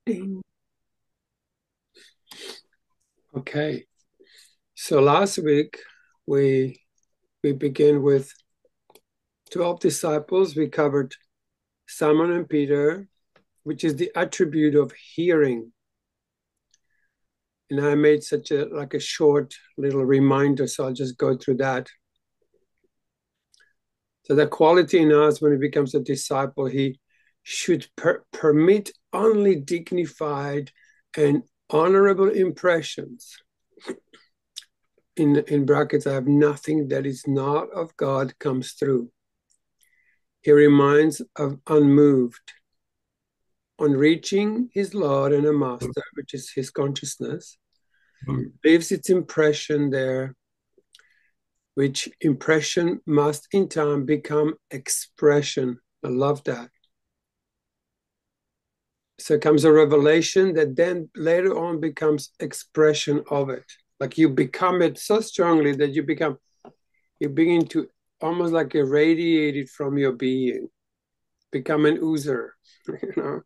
Ding. Okay, so last week we began with 12 disciples. We covered Simon and Peter, which is the attribute of hearing. And I made such a short little reminder, so I'll just go through that. So the quality in us when he becomes a disciple, he should permit only dignified and honorable impressions. In brackets, I have nothing that is not of God comes through. He remains of unmoved. On reaching his Lord and a Master, which is his consciousness, leaves its impression there, which impression must in time become expression. I love that. So comes a revelation that then later on becomes expression of it. Like you become it so strongly that you begin to almost like irradiate it from your being, become an oozer, you know.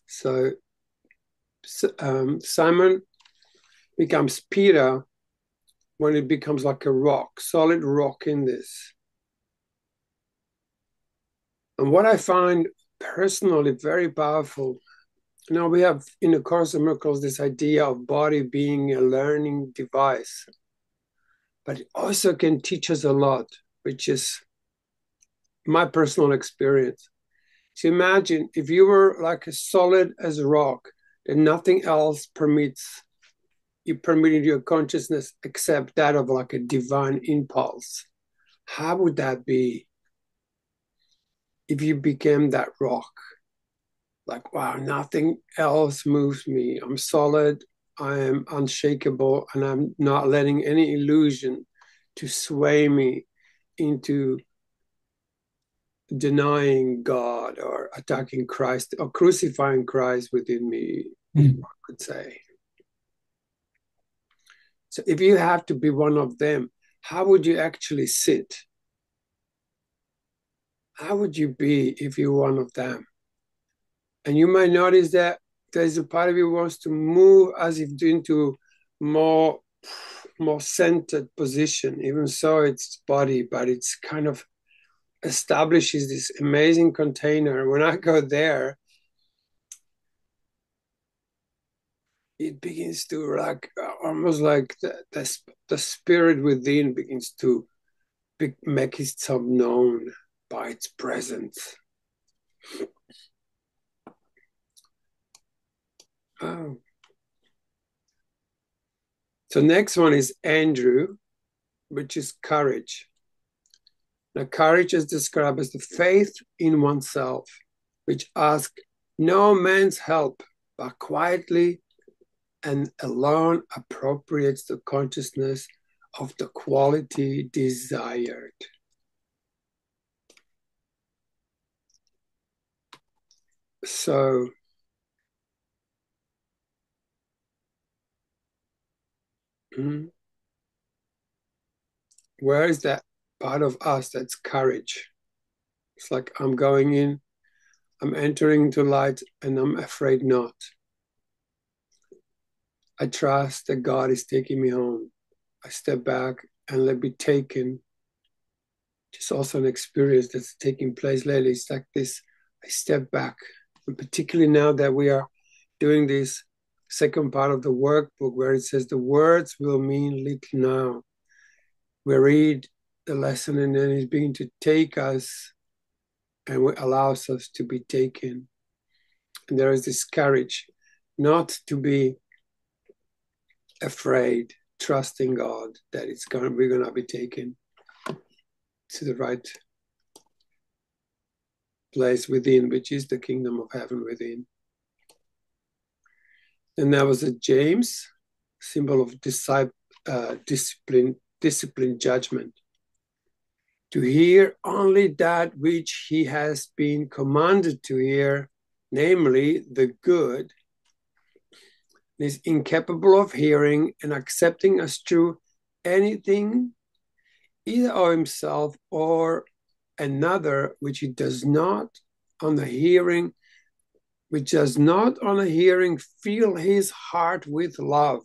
So Simon becomes Peter when it becomes like a rock, solid rock in this. And what I find personally very powerful, you know, we have in the Course of Miracles this idea of body being a learning device, but it also can teach us a lot, which is my personal experience. So imagine if you were like as solid as a rock, that nothing else you permitted your consciousness except that of like a divine impulse. How would that be if you became that rock? Like, wow, nothing else moves me. I'm solid, I am unshakable, and I'm not letting any illusion to sway me into denying God or attacking Christ or crucifying Christ within me, I could say. So if you have to be one of them, how would you actually sit? How would you be if you're one of them? And you might notice that there's a part of you wants to move as if into more centered position. Even so, it's body, but it's kind of establishes this amazing container. When I go there, it begins to like almost like the spirit within begins to make itself known by its presence. Oh. So next one is Andrew, which is courage. Now, courage is described as the faith in oneself, which asks no man's help, but quietly and alone appropriates the consciousness of the quality desired. So, where is that part of us that's courage? It's like I'm going in, I'm entering into light, and I'm afraid not. I trust that God is taking me home. I step back and let me taken. Just also an experience that's taking place lately. It's like this, I step back. And particularly now that we are doing this second part of the workbook where it says the words will mean little now. We read the lesson and then it's beginning to take us and allows us to be taken. And there is this courage not to be afraid, trusting God that we're gonna be taken to the right place within, which is the kingdom of heaven within. And that was a James, symbol of discipline, judgment. To hear only that which he has been commanded to hear, namely the good, is incapable of hearing and accepting as true anything, either of himself or another which does not on the hearing, feel his heart with love.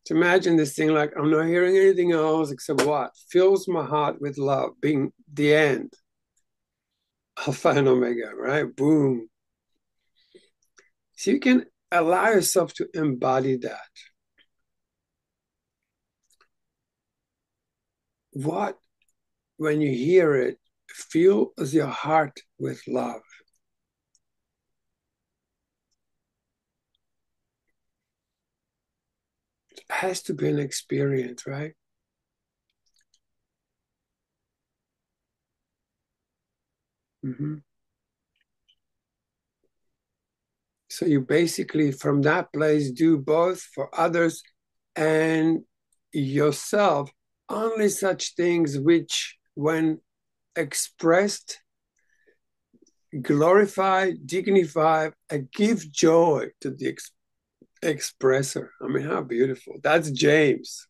So imagine this thing like, I'm not hearing anything else except what? Fills my heart with love, being the end. Alpha and Omega, right? Boom. So you can allow yourself to embody that. What, when you hear it, fills your heart with love? It has to be an experience, right? Mm-hmm. So you basically, from that place, do both for others and yourself, only such things which, when expressed, glorify, dignify, and give joy to the expressor. I mean, how beautiful. That's James.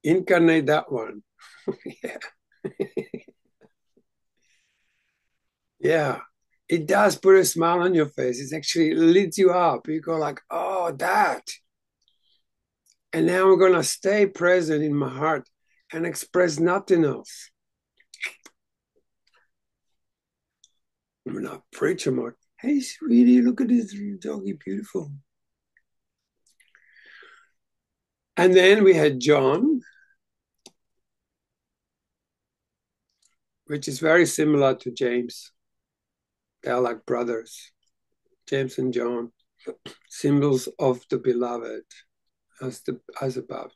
Incarnate that one. Yeah. Yeah. It does put a smile on your face. It actually leads you up. You go like, oh, that. And now I'm going to stay present in my heart and express nothing else. I'm not preach more. Hey, sweetie, look at this doggy, beautiful. And then we had John, which is very similar to James. They're like brothers, James and John, symbols of the beloved, as above,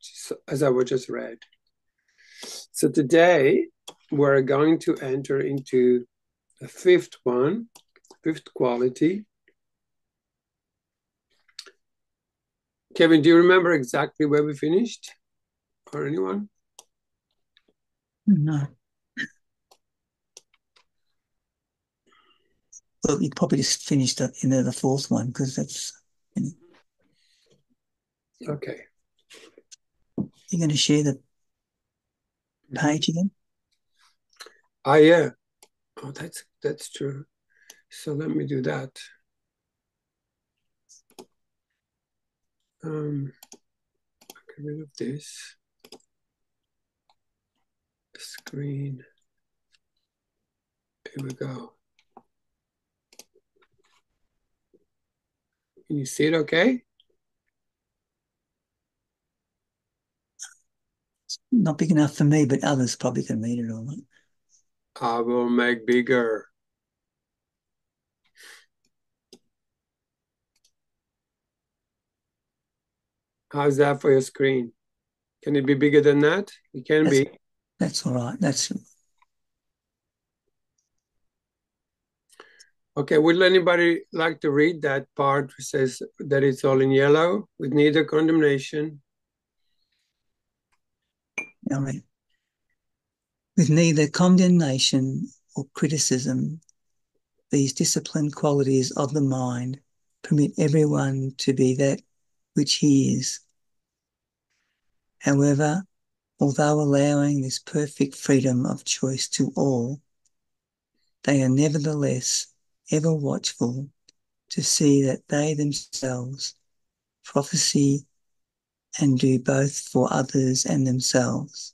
as I just read. So today we're going to enter into the fifth quality. Kevin, do you remember exactly where we finished? Or anyone? No. Well, you probably just finished up in the fourth one because that's. Okay. You're going to share the page again? Yeah. Oh, that's true. So let me do that. Get rid of this screen. Here we go. Can you see it okay? It's not big enough for me, but others probably can read it all right. I will make bigger. How's that for your screen? Can it be bigger than that? It can be. That's all right. That's okay. Would anybody like to read that part which says that it's all in yellow with neither condemnation? all right. With neither condemnation or criticism, these disciplined qualities of the mind permit everyone to be that which he is. However, although allowing this perfect freedom of choice to all, they are nevertheless ever watchful to see that they themselves prophesy and do both for others and themselves.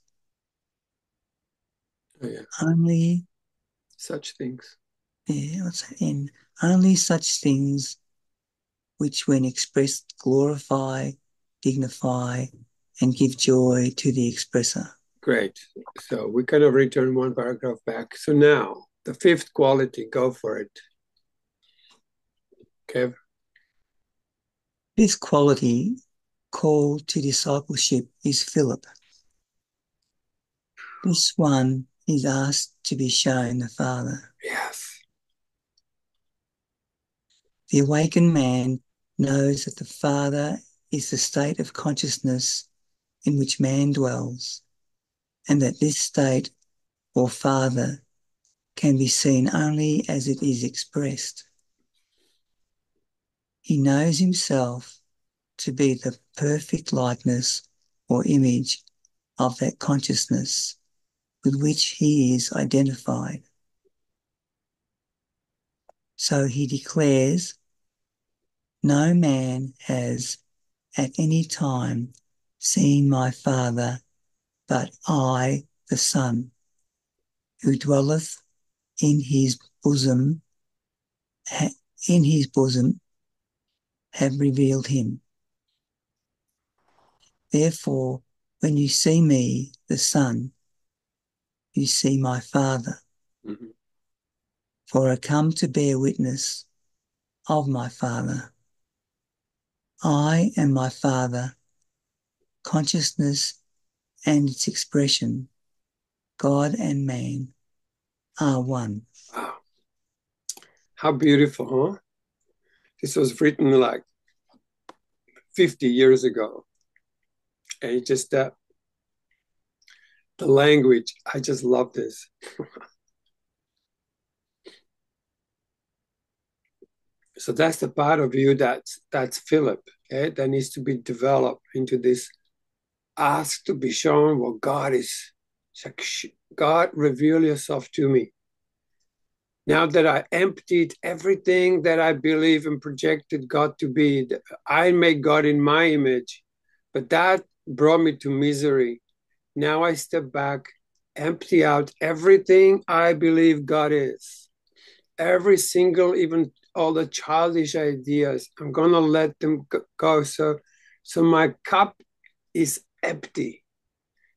Oh, yeah. Only such things. Yeah, what's that in? Only such things which, when expressed, glorify, dignify, and give joy to the expresser. Great. So we kind of return one paragraph back. So now, the fifth quality, go for it. Kev? Fifth quality called to discipleship is Philip. This one is asked to be shown the Father. Yes. The awakened man knows that the Father is the state of consciousness in which man dwells, and that this state, or Father, can be seen only as it is expressed. He knows himself to be the perfect likeness or image of that consciousness with which he is identified. So he declares, no man has at any time seen my Father, but I, the Son, who dwelleth in his bosom, have revealed him. Therefore, when you see me, the Son, you see my Father. Mm-hmm. For I come to bear witness of my Father. I and my Father, consciousness and its expression, God and man, are one. Wow. How beautiful, huh? This was written like 50 years ago. And it just the language, I just love this. So that's the part of you that's Philip, okay? That needs to be developed into this ask to be shown what God is. It's like, God, reveal yourself to me. Now that I emptied everything that I believe and projected God to be, I made God in my image, but that brought me to misery. Now I step back, empty out everything I believe God is. Every single, even all the childish ideas, I'm gonna let them go. So my cup is empty.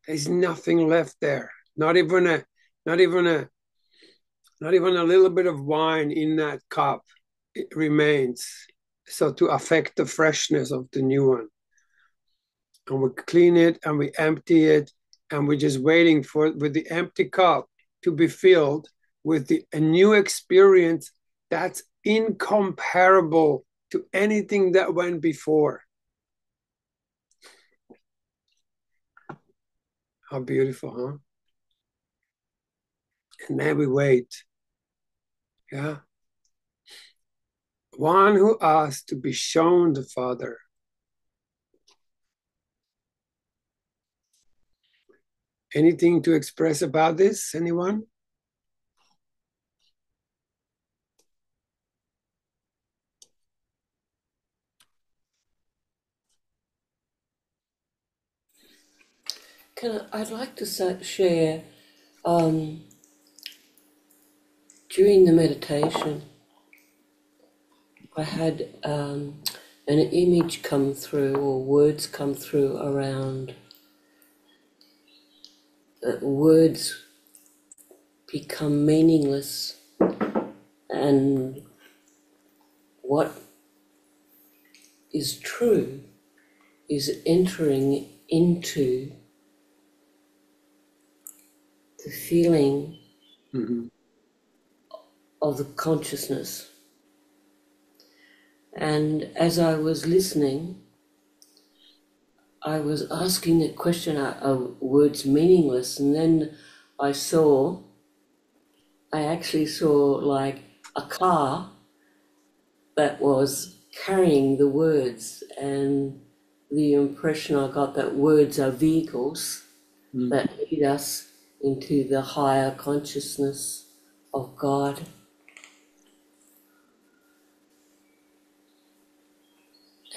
There's nothing left there. Not even a little bit of wine in that cup. It remains. So to affect the freshness of the new one. And we clean it and we empty it, and we're just waiting for with the empty cup to be filled with a new experience that's incomparable to anything that went before. How beautiful, huh? And then we wait. Yeah. One who asks to be shown the Father. Anything to express about this? Anyone? I'd like to share during the meditation, I had an image come through, or words come through around that words become meaningless, and what is true is entering into the feeling of the consciousness. And as I was listening, I was asking the question, are words meaningless? And then I actually saw like a car that was carrying the words, and the impression I got that words are vehicles that lead us into the higher consciousness of God.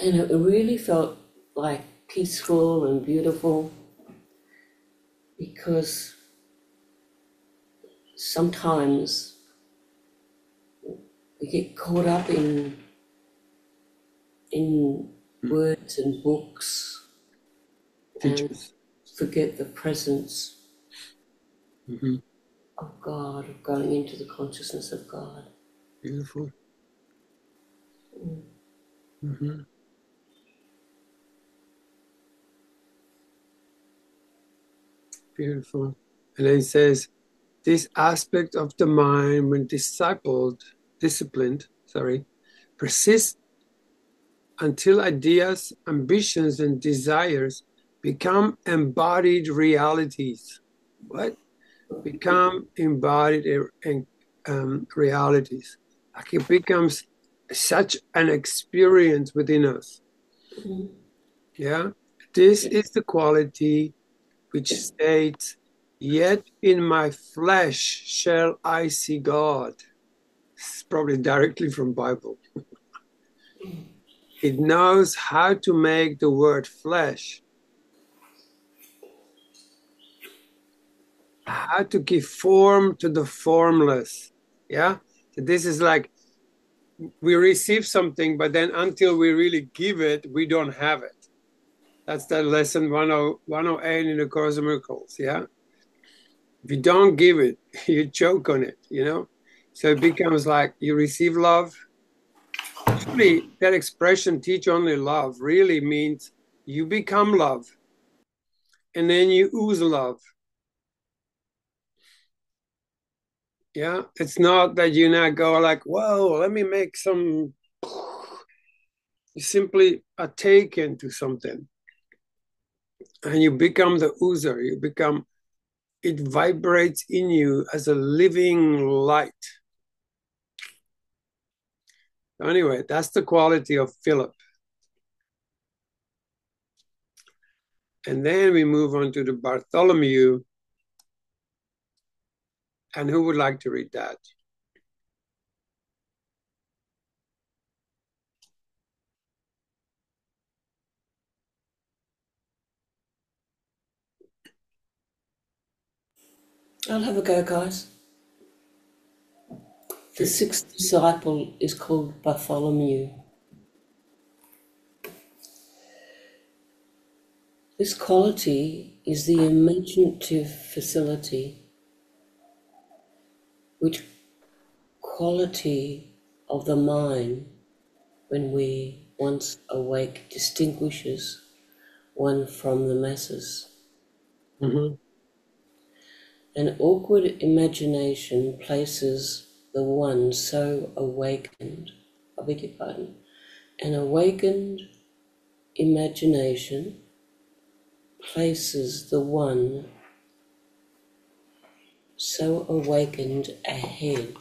And it really felt like peaceful and beautiful, because sometimes we get caught up in words and books and forget the presence of God, of going into the consciousness of God. Beautiful. Beautiful. And then it says, this aspect of the mind, when disciplined, persists until ideas, ambitions, and desires become embodied realities. What? Become embodied realities. Like it becomes such an experience within us. Yeah. This is the quality which states, "Yet in my flesh shall I see God." It's probably directly from Bible. It knows how to make the word flesh, how to give form to the formless. Yeah. So this is like we receive something, but then until we really give it, we don't have it. That's that lesson 108 in the Course of Miracles. Yeah. If you don't give it, you choke on it, you know? So it becomes like you receive love. Actually, that expression, teach only love, really means you become love. And then you ooze love. Yeah. It's not that you now go like, whoa, let me make some. You simply are taken to something. And you become the oozer. You become, it vibrates in you as a living light. Anyway, that's the quality of Philip. And then we move on to the Bartholomew. And who would like to read that? I'll have a go, guys. The sixth disciple is called Bartholomew. This quality is the imaginative facility which quality of the mind when we once awake distinguishes one from the masses. Mm-hmm. An awkward imagination places the one so awakened, I beg your pardon, an awakened imagination places the one so awakened ahead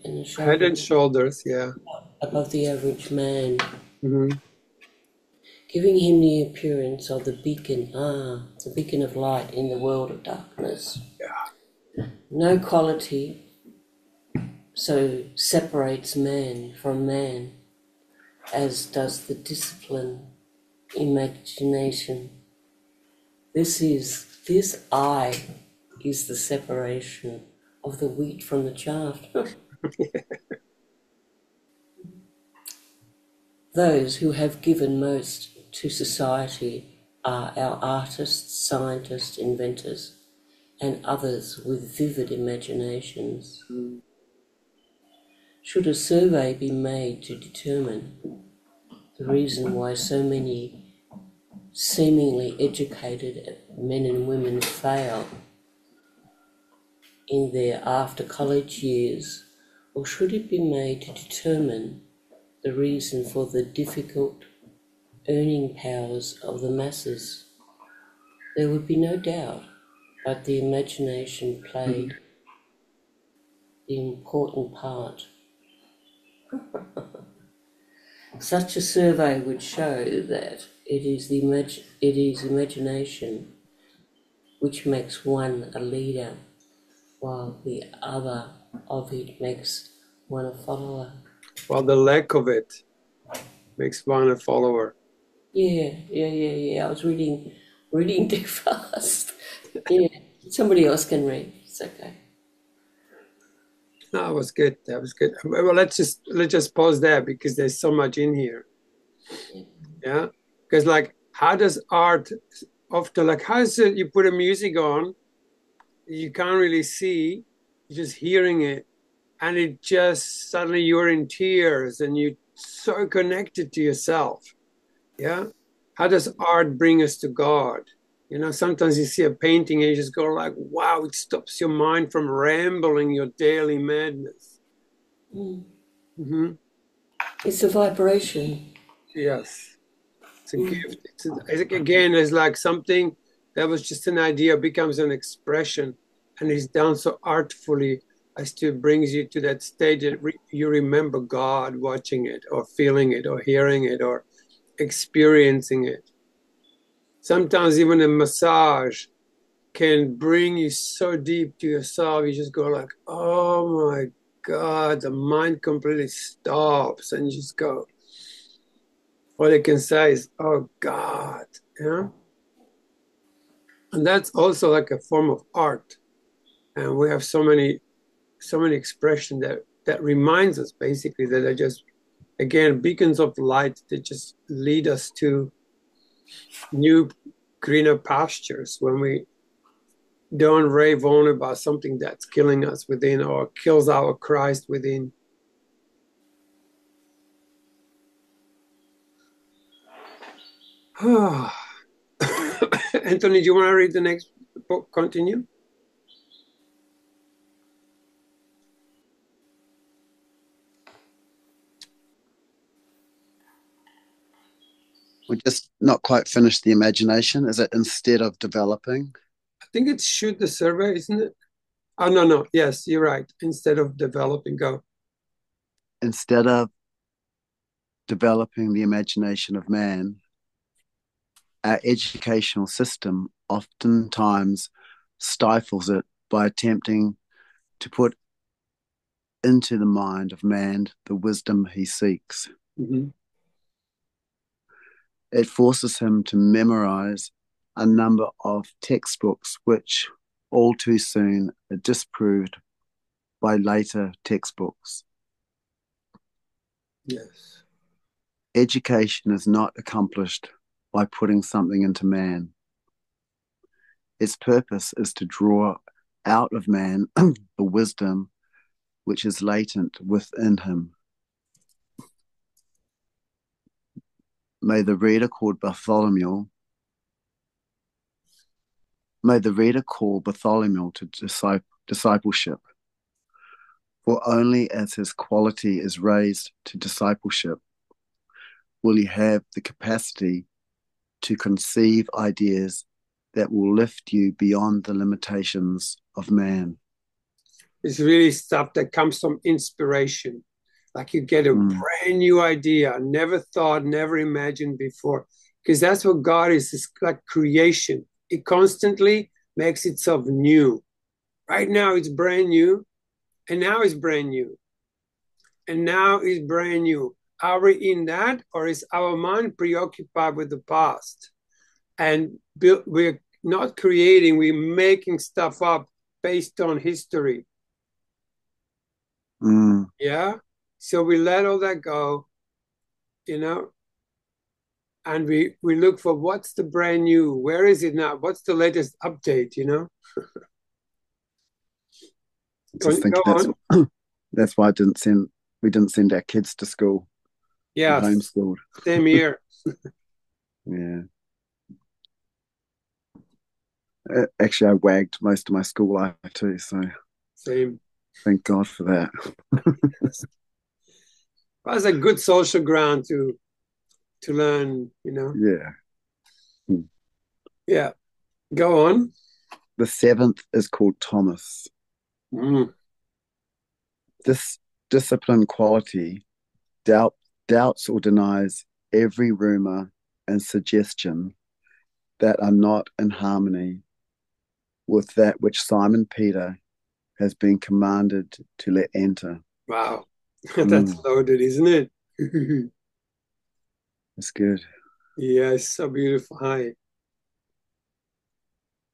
and Head and shoulders, yeah. above the average man, Mm-hmm. giving him the appearance of the beacon of light in the world of darkness. Yeah. No quality so separates man from man as does the discipline imagination. This I is the separation of the wheat from the chaff. Those who have given most to society are our artists, scientists, inventors, and others with vivid imaginations. Mm. Should a survey be made to determine the reason why so many seemingly educated men and women fail in their after college years, or should it be made to determine the reason for the difficult earning powers of the masses? There would be no doubt but the imagination played the important part. Such a survey would show that it is imagination which makes one a leader, while the other of it makes one a follower. While the lack of it makes one a follower. Yeah. I was reading too fast. Yeah, somebody else can read. It's okay. No, that was good. That was good. Well, let's just pause there because there's so much in here. Yeah, because like, how does art often like? How is it? You put a music on, you can't really see, you're just hearing it, and it just suddenly you're in tears and you're so connected to yourself. Yeah, how does art bring us to God? You know, sometimes you see a painting and you just go like, wow, it stops your mind from rambling your daily madness. Mm-hmm. It's a vibration. Yes, it's a gift. Again, it's like something that was just an idea becomes an expression, and it's done so artfully as to brings you to that state that you remember God watching it or feeling it or hearing it or experiencing it. Sometimes even a massage can bring you so deep to yourself. You just go like, oh my God, the mind completely stops and you just go, all you can say is, oh God, yeah. And that's also like a form of art. And we have so many expressions that reminds us basically that are just, again, beacons of light that just lead us to new greener pastures when we don't rave on about something that's killing us within or kills our Christ within. Anthony, do you want to read the next book? Continue. We just not quite finished the imagination. Is it instead of developing? I think it's shoot the survey, isn't it? Oh, no. Yes, you're right. Instead of developing, go. Instead of developing the imagination of man, our educational system oftentimes stifles it by attempting to put into the mind of man the wisdom he seeks. Mm-hmm. It forces him to memorize a number of textbooks, which all too soon are disproved by later textbooks. Yes. Education is not accomplished by putting something into man. Its purpose is to draw out of man the wisdom which is latent within him. May the reader call Bartholomew to discipleship, for only as his quality is raised to discipleship will he have the capacity to conceive ideas that will lift you beyond the limitations of man. It's really stuff that comes from inspiration. Like you get a brand new idea, never thought, never imagined before. Because that's what God is. It's like creation. It constantly makes itself new. Right now it's brand new, and now it's brand new. And now it's brand new. Are we in that, or is our mind preoccupied with the past? And we're not creating, we're making stuff up based on history. Yeah. So we let all that go, and we look for what's the brand new, where is it now? What's the latest update, Just think that's why we didn't send our kids to school. Yeah. Homeschooled. Same here. Yeah. Actually, I wagged most of my school life too, so same. Thank God for that. That's a good social ground to learn, Yeah. Yeah. Go on. The seventh is called Thomas. This disciplined quality doubts or denies every rumor and suggestion that are not in harmony with that which Simon Peter has been commanded to let enter. Wow. That's loaded, isn't it? That's good. Yes, so beautiful. Hi.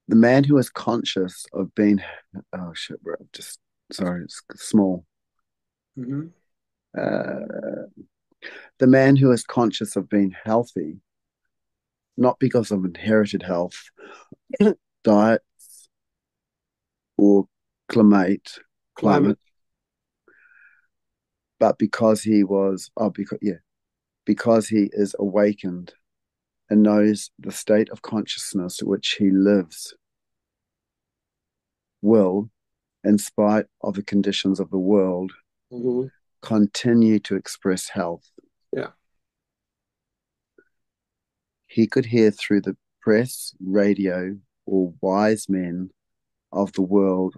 The man who is conscious of being, sorry, it's small. Mm-hmm. The man who is conscious of being healthy, not because of inherited health, diets, or climate, but because he is awakened and knows the state of consciousness which he lives, will, in spite of the conditions of the world, continue to express health. Yeah. He could hear through the press, radio, or wise men of the world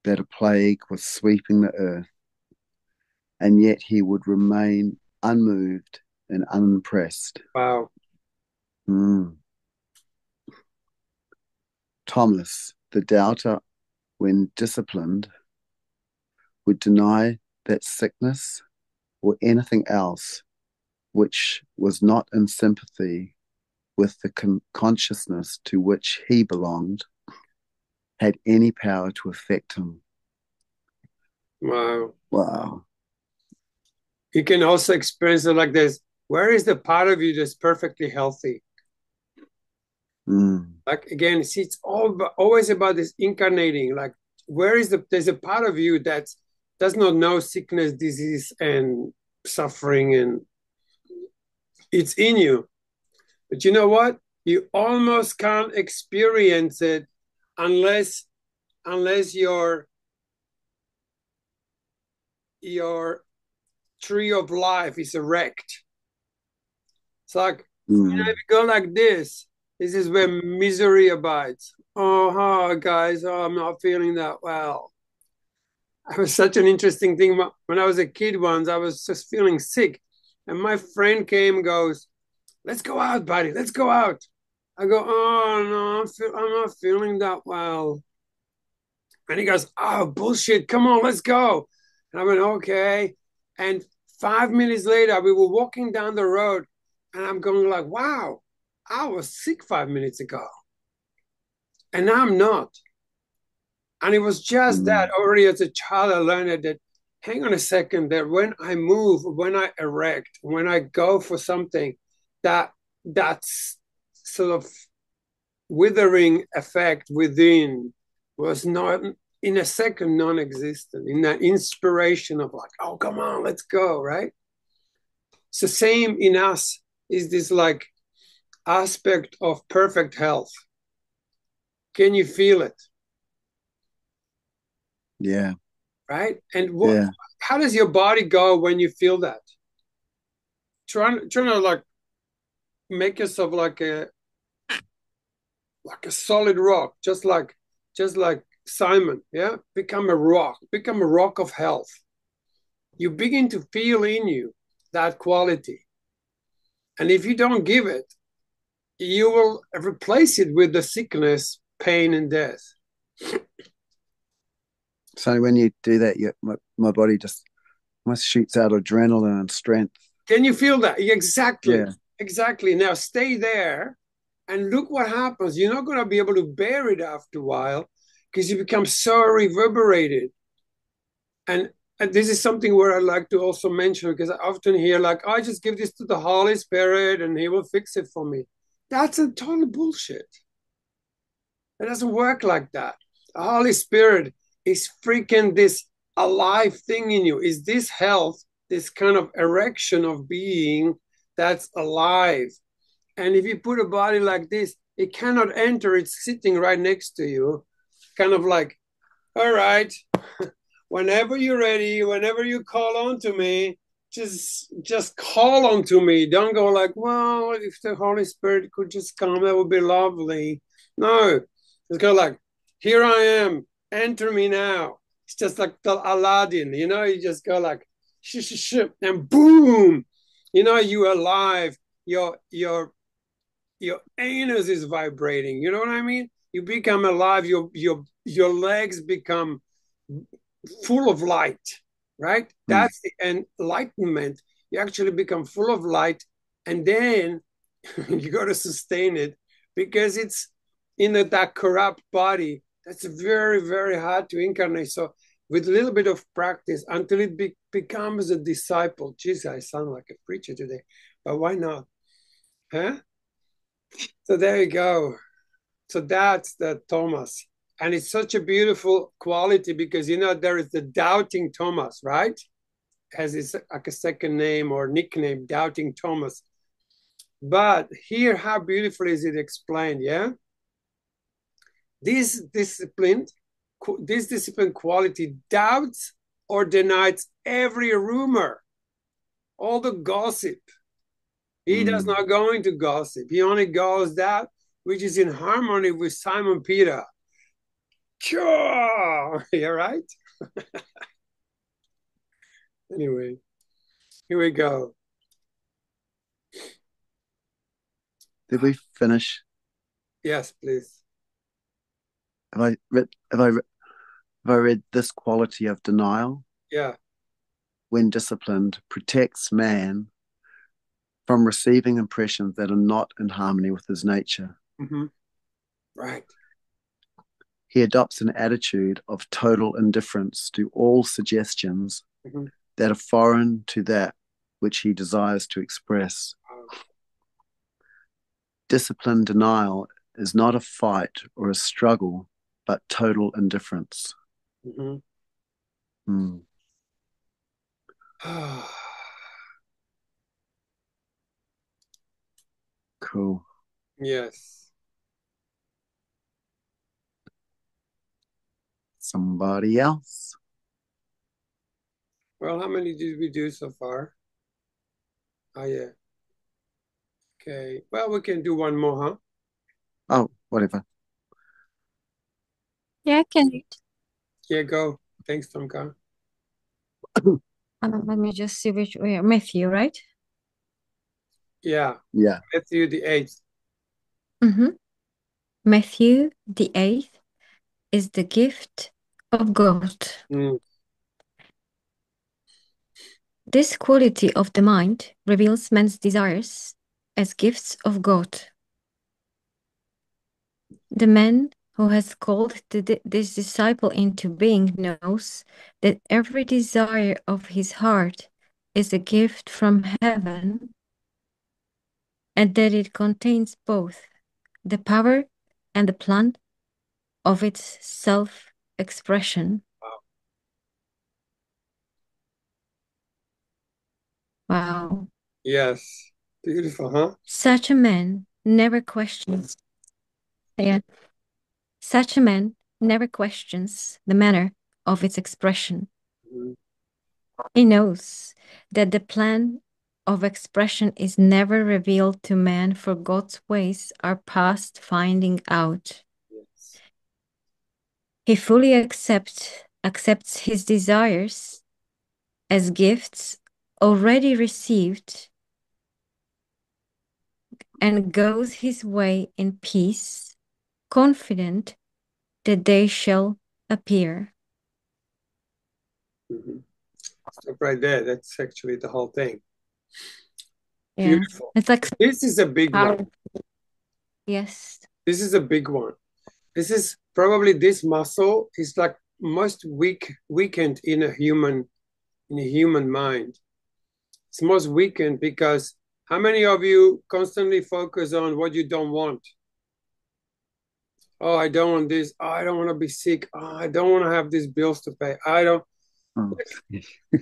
that a plague was sweeping the earth, and yet he would remain unmoved and unimpressed. Wow. Thomas, the doubter, when disciplined, would deny that sickness or anything else which was not in sympathy with the consciousness to which he belonged had any power to affect him. Wow. Wow. You can also experience it like this. Where is the part of you that's perfectly healthy? Like, again, see, it's always about this incarnating. Like, there's a part of you that does not know sickness, disease, and suffering, and it's in you. But you know what? You almost can't experience it unless your tree of life is erect. It's like, if you go like this is where misery abides. Oh, guys, I'm not feeling that well. It was such an interesting thing. When I was a kid once, I was just feeling sick. And my friend came and goes, let's go out, buddy. Let's go out. I go, oh, no, I'm not feeling that well. And he goes, oh, bullshit. Come on, let's go. And I went, okay. And 5 minutes later, we were walking down the road. And I'm going like, wow, I was sick 5 minutes ago. And now I'm not. And it was just that already as a child, I learned that, hang on a second, that when I move, when I erect, when I go for something, that's sort of withering effect within was not, in a second, non-existent, in that inspiration of like, oh, come on, let's go, right? It's the same in us, is this like aspect of perfect health. Can you feel it? Yeah. Right? And how does your body go when you feel that? Trying to like make yourself like a solid rock, just like Simon, yeah? Become a rock of health. You begin to feel in you that quality. And if you don't give it, you will replace it with the sickness, pain, and death. So when you do that, my body just almost shoots out adrenaline and strength. Can you feel that? Exactly. Yeah. Exactly. Now stay there and look what happens. You're not going to be able to bear it after a while because you become so reverberated. And this is something where I like to also mention, because I often hear like, oh, I just give this to the Holy Spirit and he will fix it for me. That's a total bullshit. It doesn't work like that. The Holy Spirit is freaking this alive thing in you, is this health, this kind of erection of being that's alive. And if you put a body like this, it cannot enter, it's sitting right next to you, kind of like, all right, whenever you're ready, whenever you call on to me, just call on to me. Don't go like, well, if the Holy Spirit could just come, that would be lovely. No, just go like, here I am, enter me now. It's just like the Aladdin, you know, you just go like, and boom, you know, you're alive. Your anus is vibrating. You know what I mean? You become alive. Your legs become full of light, right? That's the enlightenment. You actually become full of light, and then you got to sustain it, because it's in that corrupt body. That's very, very hard to incarnate. So with a little bit of practice until it becomes a disciple. Geez, I sound like a preacher today, but why not? Huh? So there you go. So that's the Thomas. And it's such a beautiful quality, because, you know, there is the doubting Thomas, right? Has his like a second name or nickname, doubting Thomas. But here, how beautifully is it explained, yeah? This discipline quality doubts or denies every rumor, all the gossip. He does not go into gossip. He only goes that which is in harmony with Simon Peter. Sure, you're right. Anyway, here we go. Did we finish? Yes, please. have I read this quality of denial, Yeah. when disciplined, protects man from receiving impressions that are not in harmony with his nature. Mm-hmm. Right. He adopts an attitude of total indifference to all suggestions Mm-hmm. that are foreign to that which he desires to express. Disciplined denial is not a fight or a struggle, but total indifference. Mm-hmm. Mm. Cool. Yes. Somebody else? Well, how many did we do so far? Oh, yeah. Okay. Well, we can do one more, huh? Oh, whatever. Yeah, I can read. Yeah, go. Thanks, Tomka. Let me just see which way. Matthew, right? Yeah. Yeah. Matthew the 8th. Mm-hmm. Matthew the 8th is the gift of God. Mm. This quality of the mind reveals man's desires as gifts of God. The man who has called this disciple into being knows that every desire of his heart is a gift from heaven, and that it contains both the power and the plan of its self-expression. Wow. Yes. Beautiful, huh? Such a man never questions. Yeah. Such a man never questions the manner of its expression. Mm-hmm. He knows that the plan of expression is never revealed to man, for God's ways are past finding out. Yes. He fully accepts his desires as gifts already received and goes his way in peace, confident that they shall appear. Mm-hmm. Stop right there. That's actually the whole thing. Yeah. Beautiful. It's like This is a big one. Yes. This is a big one. This is probably, this muscle is like most weakened in a human mind. It's most weakened because how many of you constantly focus on what you don't want? Oh, I don't want this. Oh, I don't want to be sick. Oh, I don't want to have these bills to pay. I don't. Oh.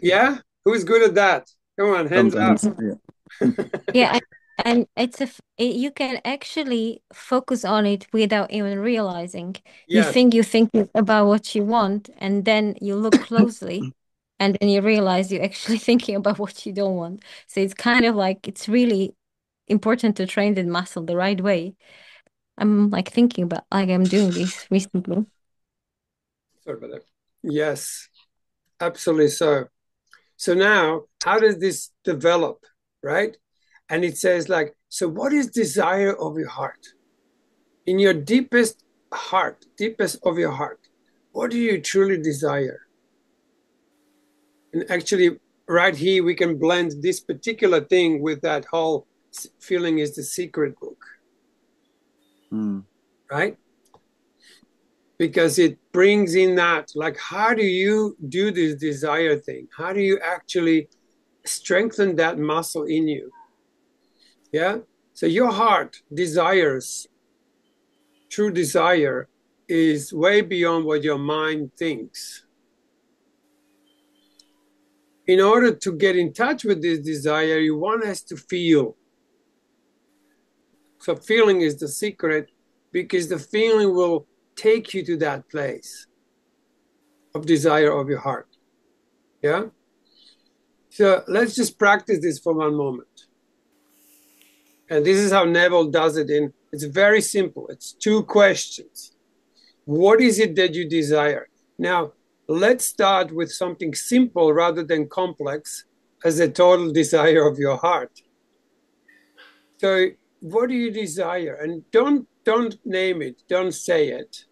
Yeah? Who's good at that? Come on, hands up. Yeah. Yeah, and you can actually focus on it without even realizing. You Yes. think you're thinking about what you want, and then you look closely, and then you realize you're actually thinking about what you don't want. So it's kind of like it's really important to train the muscle the right way. I'm like thinking about like I'm doing this recently. Sorry about that. Yes, absolutely so. So now, how does this develop, right? And it says like, so what is desire of your heart? In your deepest heart, deepest of your heart, what do you truly desire? And actually, right here, we can blend this particular thing with that whole feeling is the secret book, right? Because it brings in that, like, how do you do this desire thing? How do you actually strengthen that muscle in you? Yeah. So your heart desires, true desire is way beyond what your mind thinks. In order to get in touch with this desire, you one has to feel. So feeling is the secret, because the feeling will take you to that place of desire of your heart. Yeah. So let's just practice this for one moment. And this is how Neville does it. It's very simple. It's 2 questions. What is it that you desire? Now, let's start with something simple rather than complex, as a total desire of your heart. So what do you desire? And don't name it, don't say it,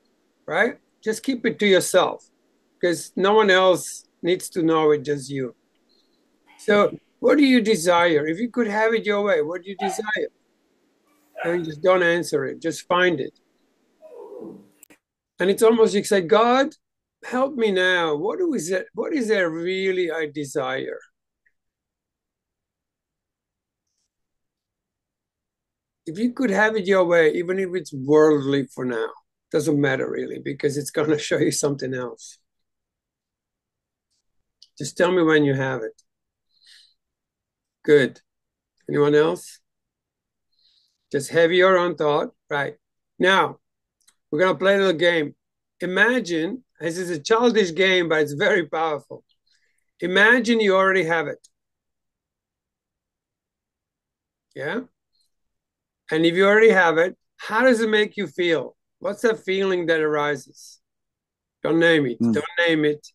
right? Just keep it to yourself because no one else needs to know it, just you. So what do you desire? If you could have it your way, what do you desire? And just don't answer it, just find it. And it's almost you say, God, help me now. What is there really I desire? If you could have it your way, even if it's worldly for now, doesn't matter really, because it's going to show you something else. Just tell me when you have it. Good. Anyone else? Just have your own thought. Right. Now, we're going to play a little game. Imagine, this is a childish game, but it's very powerful. Imagine you already have it. Yeah? And if you already have it, how does it make you feel? What's that feeling that arises? Don't name it. Don't name it.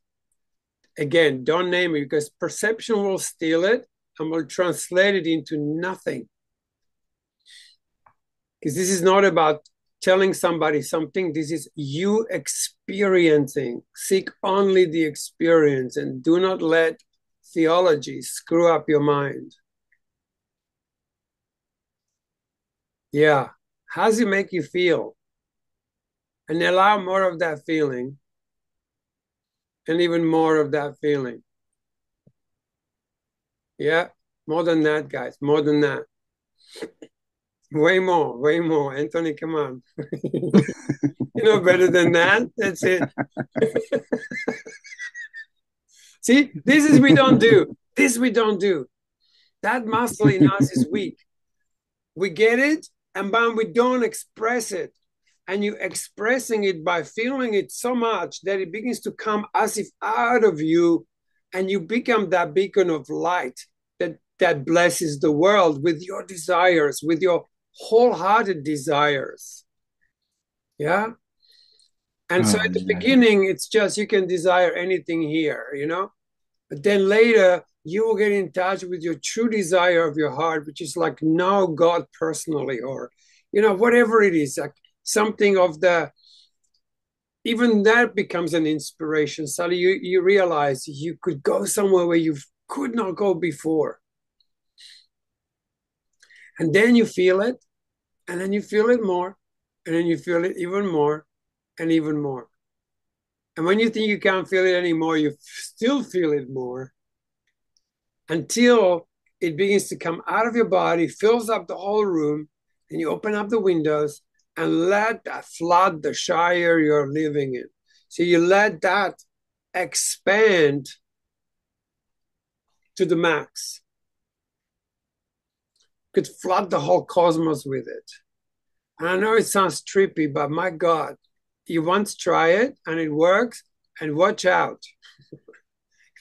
Again, don't name it because perception will steal it and will translate it into nothing. Because this is not about telling somebody something. This is you experiencing. Seek only the experience and do not let theology screw up your mind. Yeah. How does it make you feel? And allow more of that feeling and even more of that feeling. Yeah. More than that, guys. More than that. Way more, way more. Anthony, come on. You know better than that. That's it. See, this is we don't do. This we don't do. That muscle in us is weak. We get it, and bam, we don't express it. And you expressing it by feeling it so much that it begins to come as if out of you, and you become that beacon of light that blesses the world with your desires, with your wholehearted desires. Yeah. And so at the beginning, it's just you can desire anything here, you know, but then later you will get in touch with your true desire of your heart, which is like know God personally, or, you know, whatever it is, like something of the, even that becomes an inspiration. Suddenly you realize you could go somewhere where you could not go before. And then you feel it, and then you feel it more, and then you feel it even more, and even more. And when you think you can't feel it anymore, you still feel it more until it begins to come out of your body, fills up the whole room, and you open up the windows and let that flood the shire you're living in. So you let that expand to the max. You could flood the whole cosmos with it. And I know it sounds trippy, but my God, you once try it and it works, and watch out. You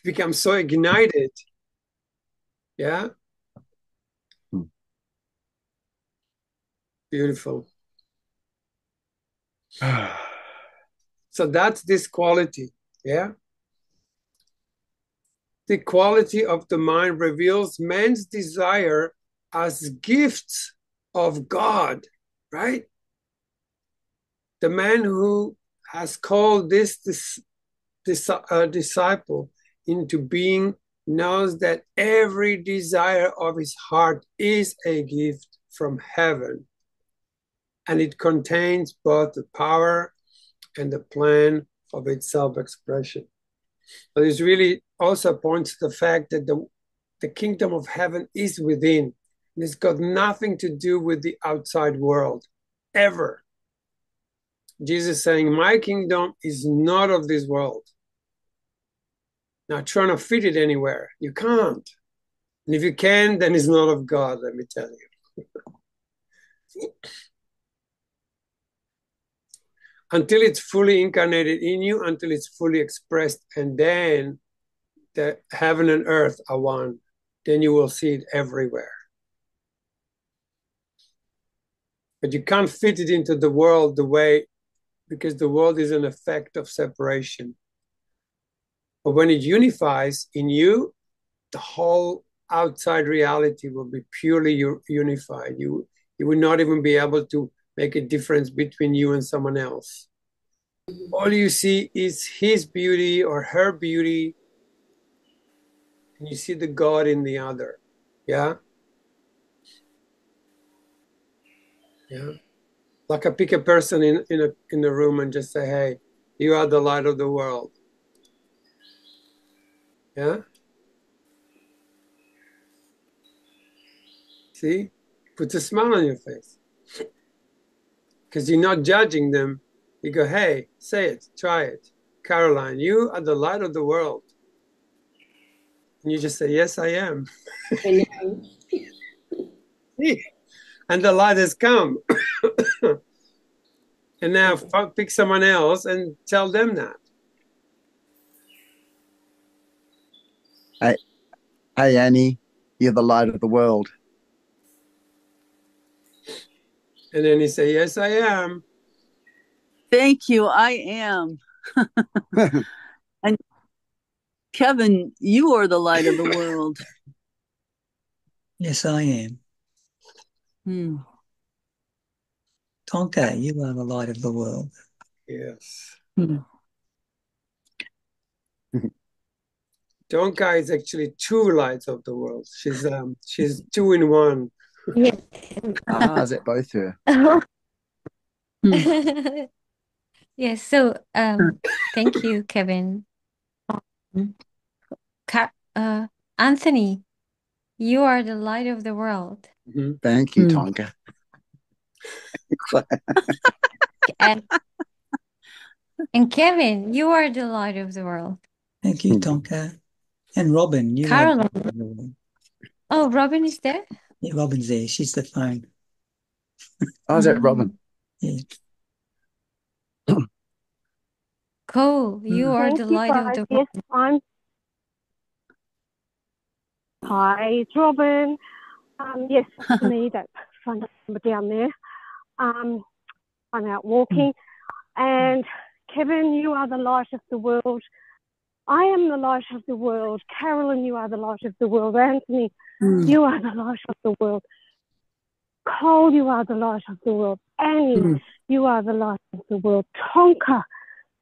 become so ignited. Yeah. Beautiful. So that's this quality. Yeah. The quality of the mind reveals man's desire as gifts of God, right? The man who has called this disciple into being knows that every desire of his heart is a gift from heaven, and it contains both the power and the plan of its self-expression. But this really also points to the fact that the kingdom of heaven is within. And it's got nothing to do with the outside world, ever. Jesus saying, my kingdom is not of this world. Not trying to fit it anywhere. You can't. And if you can, then it's not of God, let me tell you. Until it's fully incarnated in you, until it's fully expressed, and then the heaven and earth are one. Then you will see it everywhere. But you can't fit it into the world the way, because the world is an effect of separation. But when it unifies in you, the whole outside reality will be purely unified. You will not even be able to make a difference between you and someone else. all you see is his beauty or her beauty, and you see the God in the other. Yeah? Yeah. Like I pick a person in a room and just say, hey, you are the light of the world. Yeah? See? Puts a smile on your face. Because you're not judging them. You go, hey, say it, try it. Caroline, you are the light of the world. And you just say, yes, I am. I know. And the light has come. And now pick someone else and tell them that. Hey, Annie, you're the light of the world. And then you say, yes, I am. Thank you, I am. And Kevin, you are the light of the world. Yes, I am. Hmm. Tonka, you are the light of the world. Yes. Hmm. Donka is actually two lights of the world. She's two in one. Yes. Is that both her? Yes. So, thank you, Kevin. Anthony, you are the light of the world. Mm-hmm. Thank you, Tonka. And Kevin, you are the light of the world. Thank you, Tonka. And Robin, you are the light of the world. Oh, Robin is there? Yeah, Robin's there. She's the phone. Oh, is that Robin? Yeah. Cool. You are the light of the world. Yes, Hi, it's Robin. Yes, it's me, that front number down there. I'm out walking. And Kevin, you are the light of the world. I am the light of the world. Carolyn, you are the light of the world. Anthony, you are the light of the world. Cole, you are the light of the world. Annie, you are the light of the world. Tonka,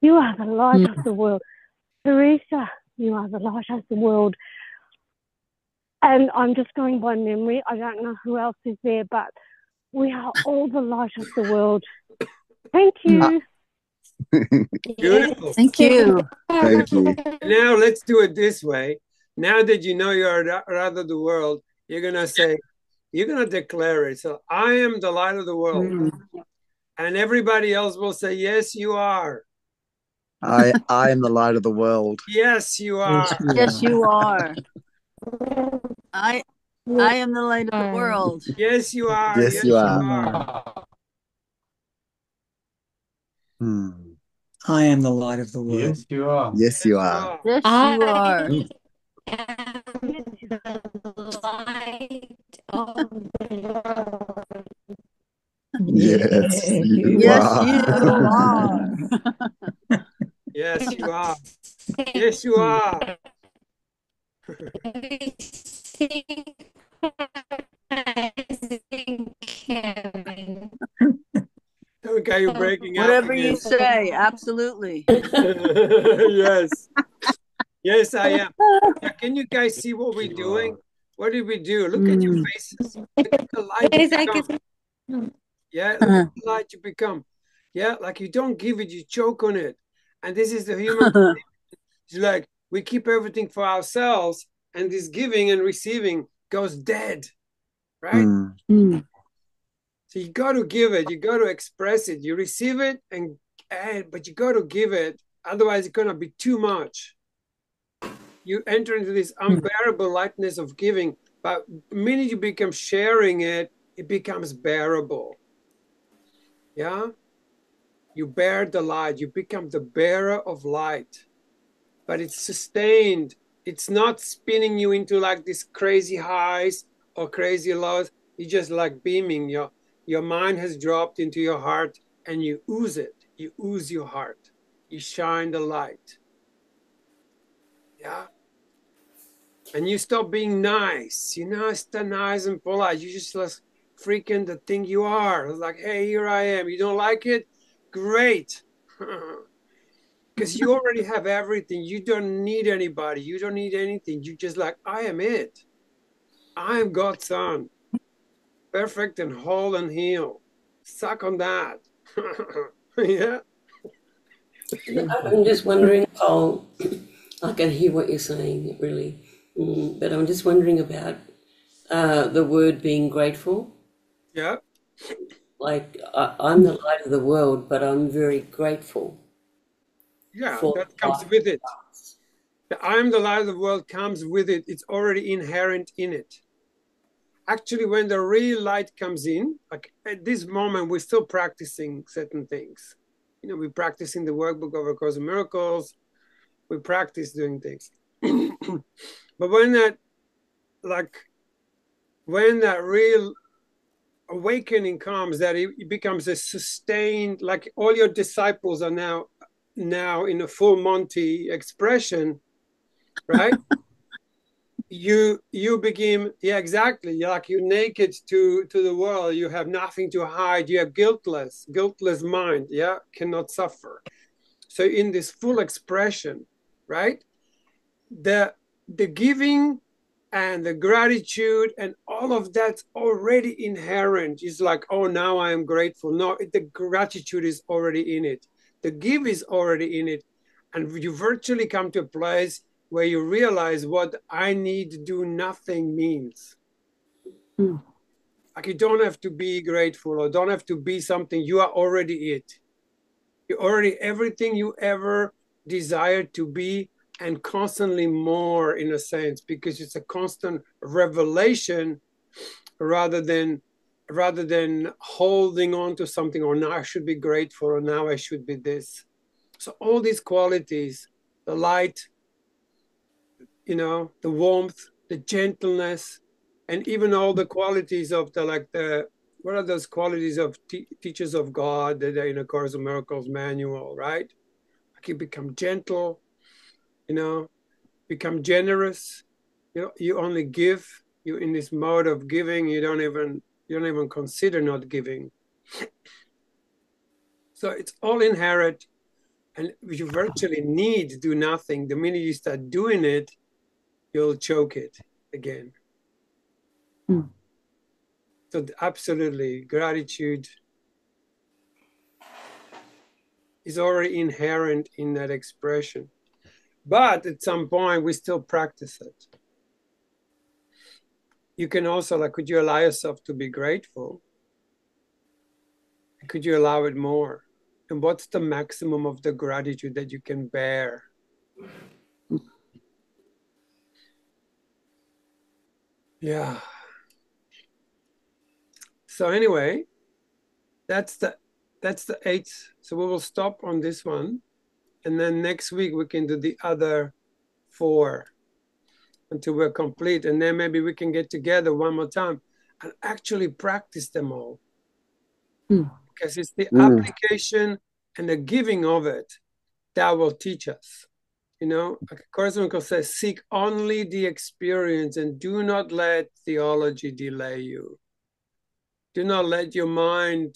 you are the light of the world. Teresa, you are the light of the world. And I'm just going by memory. I don't know who else is there, but we are all the light of the world. Thank you. Beautiful. Thank you. Thank you. Now let's do it this way. Now that you know you are the light of the world, you're going to say, you're going to declare it. So I am the light of the world. And everybody else will say, yes, you are. I am the light of the world. Yes, you are. Yes, you are. I am the light of the world. Yes, you are. Yes, you are. I am the light of the world. Yes, you are. Yes, you are. Yes, you are. Yes, you Yes, are. you are. Yes, you are. Yes, you are. Okay, you're breaking up. Whatever you say, absolutely. Yes. Yes, I am. Now, can you guys see what we're doing? What did we do? Look at your faces. Look at the light you become. Yeah, look at the light you become. Yeah, like you don't give it, you choke on it. And this is the human. It's like we keep everything for ourselves, and this giving and receiving goes dead, right? So you got to give it, you got to express it, you receive it, but you got to give it. Otherwise, it's gonna be too much. You enter into this unbearable lightness of giving, but the minute you become sharing it, it becomes bearable. Yeah, you bear the light, you become the bearer of light. But it's sustained. It's not spinning you into like these crazy highs or crazy lows. You just like beaming. Your mind has dropped into your heart and you ooze it. You ooze your heart. You shine the light. Yeah. And you stop being nice. You know, stay nice and polite. You just like the thing you are. It's like, hey, here I am. You don't like it? Great. Because you already have everything. You don't need anybody. You don't need anything. You just like, I am it. I am God's son. Perfect and whole and healed. Suck on that. Yeah. I'm just wondering, Paul, I can hear what you're saying, really. But I'm just wondering about the word being grateful. Yeah. Like, I'm the light of the world, but I'm very grateful. Yeah, that comes with it. The I am the light of the world comes with it. It's already inherent in it. Actually, when the real light comes in, like at this moment, we're still practicing certain things. You know, we're practicing the workbook of A Course in Miracles. We practice doing things. But when that real awakening comes, that it becomes a sustained, like all your disciples are now in a full Monty expression, right? you begin, yeah, exactly. You're like, you're naked to the world. You have nothing to hide. You have guiltless mind, yeah, cannot suffer. So in this full expression, right, the giving and the gratitude and all of that's already inherent. It's like, oh, now I am grateful. No, the gratitude is already in it. The give is already in it. And you virtually come to a place where you realize what I need to do nothing means. Like, you don't have to be grateful or don't have to be something. You are already it. You're already everything you ever desired to be, and constantly more, in a sense, because it's a constant revelation rather than holding on to something, or now I should be grateful, or now I should be this. So all these qualities, the light, you know, the warmth, the gentleness, and even all the qualities of what are those qualities of teachers of God that are in A Course in Miracles manual, right? Like, you become gentle, you know, become generous. You know, you only give. You in this mode of giving. You don't even consider not giving. So it's all inherent, and you virtually need to do nothing. The minute you start doing it, you'll choke it again. So absolutely, gratitude is already inherent in that expression. But at some point, we still practice it. You can also, like, could you allow yourself to be grateful? Could you allow it more? And what's the maximum of the gratitude that you can bear? Yeah. So anyway, that's the 8th. So we will stop on this one. And then next week we can do the other 4 until we're complete. And then maybe we can get together one more time and actually practice them all. Because it's the application and the giving of it that will teach us. You know, like Course in Miracles says, seek only the experience and do not let theology delay you. Do not let your mind,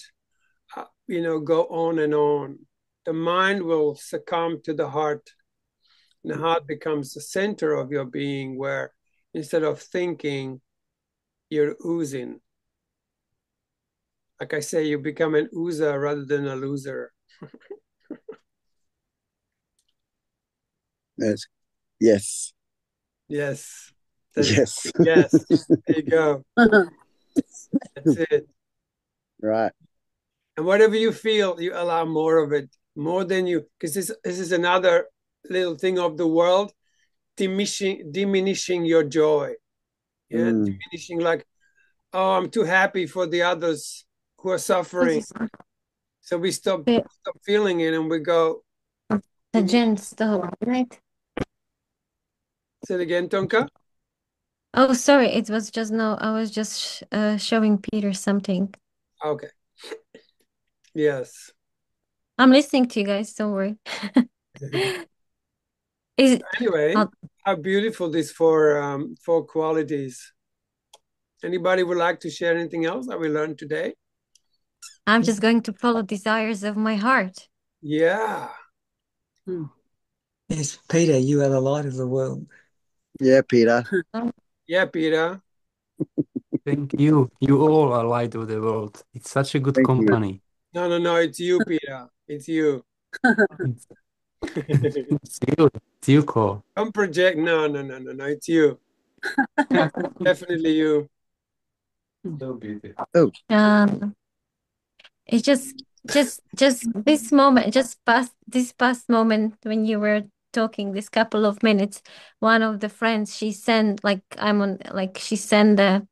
go on and on. The mind will succumb to the heart. And the heart becomes the center of your being, where instead of thinking, you're oozing. Like I say, you become an oozer rather than a loser. Yes. Yes. Yes. Yes. Yes. There you go. That's it. Right. And whatever you feel, you allow more of it, more than you, because this is another little thing of the world, diminishing your joy. Yeah, diminishing, like, oh, I'm too happy for the others who are suffering. So we stop feeling it, and we go. The gents, the whole right? Say it again, Tonka. Oh, sorry. It was just I was just showing Peter something. Okay. Yes. I'm listening to you guys. Don't worry. Anyway, how beautiful these 4 qualities. Anybody would like to share anything else that we learned today? I'm just going to follow desires of my heart. Yeah. Yes, Peter, you are the light of the world. Yeah, Peter. Yeah, Peter. Thank you. You all are light of the world. It's such a good Thank you. company. No, it's you, Peter. It's you. It's you. It's you, Cole. Don't project. No, it's you. Definitely you. So beautiful. Oh, It's just this moment, this past moment when you were talking, this couple of minutes, one of the friends, she sent she sent a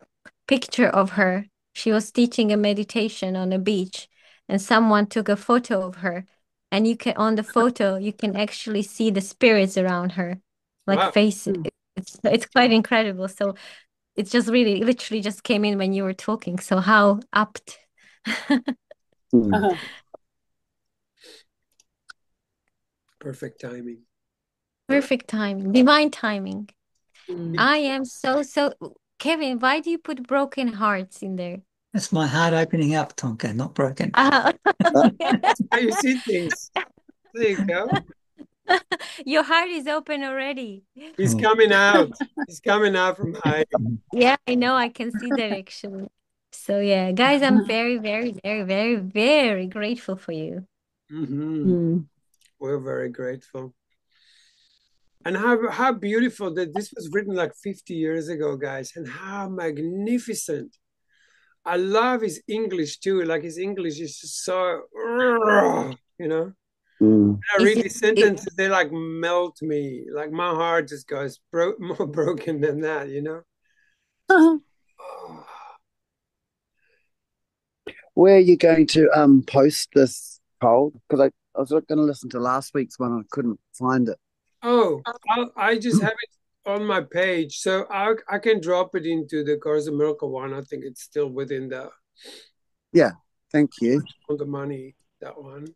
picture of her. She was teaching a meditation on a beach, and someone took a photo of her, and on the photo you can actually see the spirits around her, like Wow. faces. It's quite incredible. So it just really literally just came in when you were talking. So how apt. Perfect timing. Perfect timing, divine timing. I am so Kevin, why do you put broken hearts in there? That's my heart opening up, Tonka, not broken. How you see things. There you go. Your heart is open already. He's coming out. He's coming out from hiding. Yeah, I know. I can see that actually. So yeah, guys, I'm very, very, very, very, very grateful for you. We're very grateful. And how beautiful that this was written like 50 years ago, guys, and how magnificent. I love his English too. Like his English is just so, you know. When I read these sentences, they like melt me. Like my heart just goes more broken than that, you know. where are you going to post this, Cole? Because I was going to listen to last week's one and I couldn't find it. Oh, I just have it on my page, so I can drop it into the Course of Miracle one. I think it's still within the. Yeah, thank you. On the money, that one.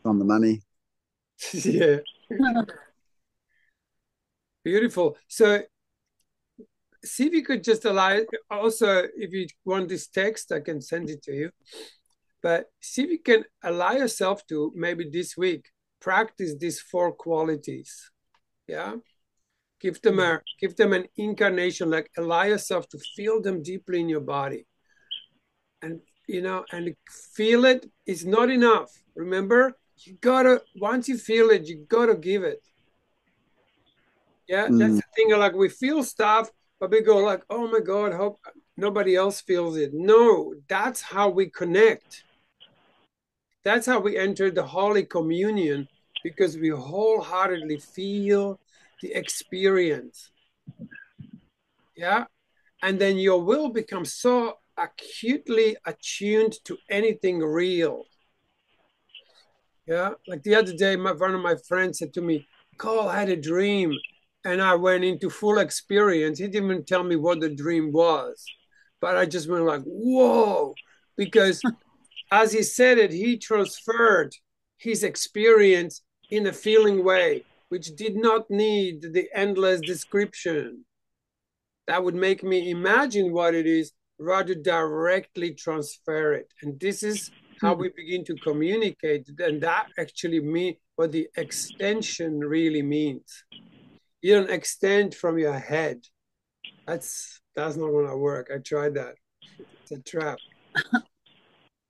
On the money. Yeah. Beautiful. So see if you could just allow, also if you want this text, I can send it to you. But see if you can allow yourself to, maybe this week, practice these 4 qualities. Yeah. Give them an incarnation, like allow yourself to feel them deeply in your body. And and feel it is not enough. Remember, you gotta, once you feel it, you gotta give it. Yeah, that's the thing. Like we feel stuff, but we go like, oh my God, hope nobody else feels it. No, that's how we connect. That's how we enter the Holy Communion, because we wholeheartedly feel the experience. Yeah. And then your will becomes so acutely attuned to anything real. Yeah. Like the other day, one of my friends said to me, Cole, I had a dream. And I went into full experience. He didn't even tell me what the dream was. But I just went like, whoa. Because as he said it, he transferred his experience in a feeling way, which did not need the endless description. That would make me imagine what it is, rather directly transfer it. And this is how we begin to communicate. And that actually means what the extension really means. You don't extend from your head. That's not going to work. I tried that. It's a trap.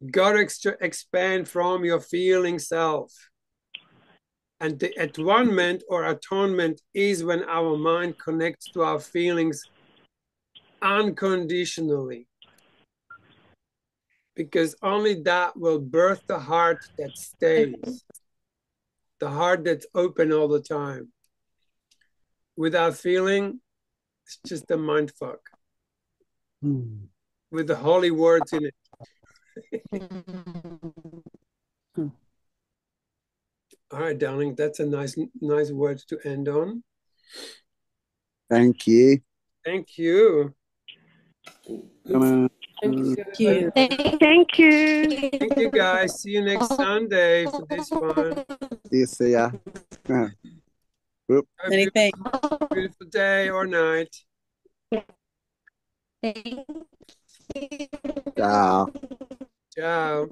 You got to expand from your feeling self. And the atonement or atonement is when our mind connects to our feelings unconditionally. Because only that will birth the heart that stays. The heart that's open all the time. Without feeling, it's just a mind fuck. With the holy words in it. All right, darling, that's a nice word to end on. Thank you. Thank you. Thank you. Thank you. Thank you, guys. See you next Sunday for this one. See ya. Anything. Beautiful day or night. Thank you. Ciao. Ciao.